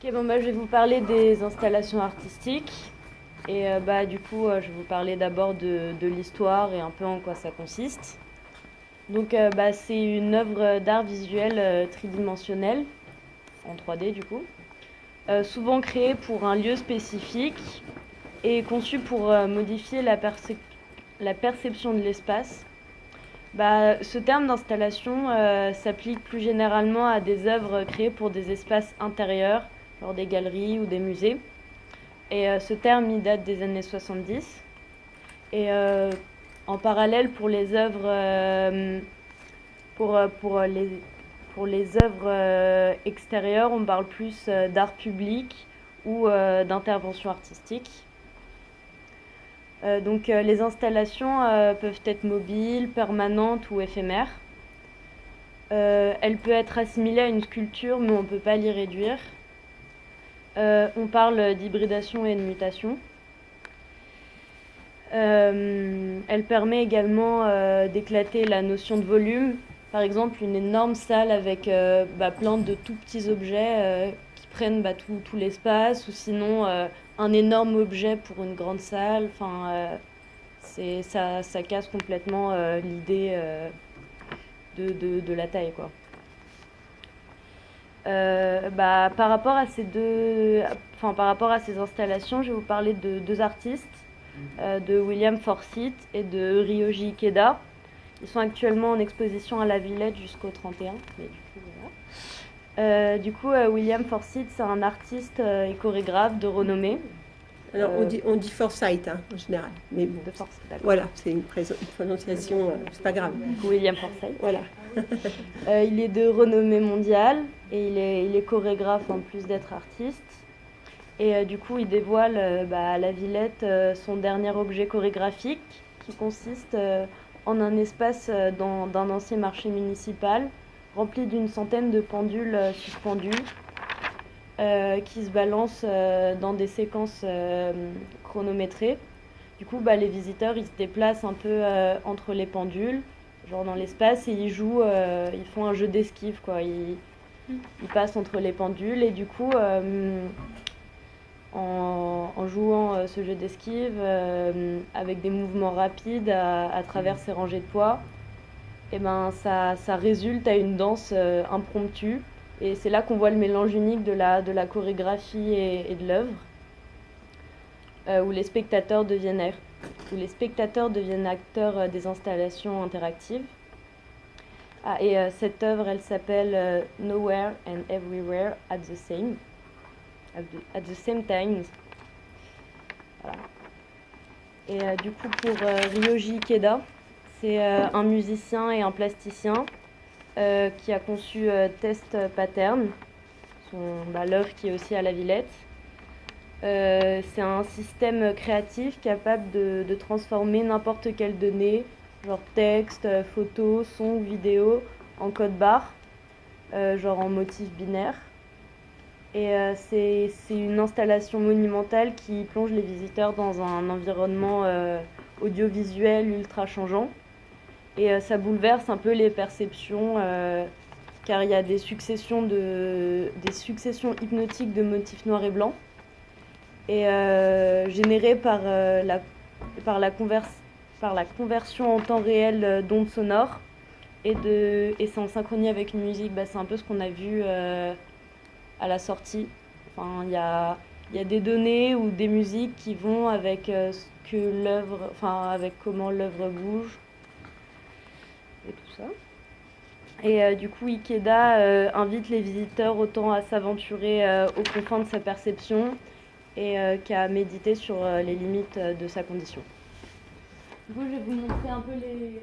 Ok, bon, je vais vous parler des installations artistiques. Et du coup, je vais vous parler d'abord de l'histoire et un peu en quoi ça consiste. Donc, c'est une œuvre d'art visuel tridimensionnelle, en 3D du coup, souvent créée pour un lieu spécifique et conçue pour modifier la perception de l'espace. Ce terme d'installation s'applique plus généralement à des œuvres créées pour des espaces intérieurs, genre des galeries ou des musées. Et ce terme, il date des années 70. Et en parallèle, pour les œuvres, pour les œuvres extérieures, on parle plus d'art public ou d'intervention artistique. Les installations peuvent être mobiles, permanentes ou éphémères. Elle peut être assimilée à une sculpture, mais on ne peut pas l'y réduire. On parle d'hybridation et de mutation. Elle permet également d'éclater la notion de volume. Par exemple, une énorme salle avec plein de tout petits objets qui prennent tout l'espace, ou sinon un énorme objet pour une grande salle. Ça casse complètement l'idée de la taille, quoi. Par rapport à ces installations, je vais vous parler de deux artistes, de William Forsythe et de Ryoji Ikeda. Ils sont actuellement en exposition à la Villette jusqu'au 31. Mais du coup, William Forsythe, c'est un artiste et chorégraphe de renommée. Alors, on dit Forsythe en général. Mais bon, voilà, c'est une prononciation, c'est pas grave. William Forsythe. Voilà. Il est de renommée mondiale et il est chorégraphe en plus d'être artiste. Et du coup, il dévoile à la Villette son dernier objet chorégraphique qui consiste en un espace d'un ancien marché municipal rempli d'une centaine de pendules suspendues qui se balancent dans des séquences chronométrées. Du coup, les visiteurs, ils se déplacent un peu entre les pendules, genre dans l'espace, et ils jouent, ils font un jeu d'esquive, quoi. Ils passent entre les pendules, et du coup, en jouant ce jeu d'esquive, avec des mouvements rapides à travers ces rangées de poids, et ça résulte à une danse impromptue. Et c'est là qu'on voit le mélange unique de la chorégraphie et de l'œuvre, où les spectateurs deviennent acteurs des installations interactives. Cette œuvre, elle s'appelle Nowhere and Everywhere at the Same Time. Voilà. Et du coup, pour Ryoji Ikeda, c'est un musicien et un plasticien qui a conçu Test Pattern, l'œuvre qui est aussi à la Villette. C'est un système créatif capable de transformer n'importe quelle donnée, genre texte, photo, son ou vidéo, en code barre, genre en motif binaire. Et c'est une installation monumentale qui plonge les visiteurs dans un environnement audiovisuel ultra changeant. Et ça bouleverse un peu les perceptions, car il y a des successions hypnotiques de motifs noirs et blancs, et générées par la conversion en temps réel d'ondes sonores, et c'est en synchronie avec une musique. C'est un peu ce qu'on a vu à la sortie. Enfin, il y a des données ou des musiques qui vont avec avec comment l'œuvre bouge et tout ça. Et du coup, Ikeda invite les visiteurs autant à s'aventurer aux confins de sa perception et qu'à méditer sur les limites de sa condition. Du coup, je vais vous montrer un peu les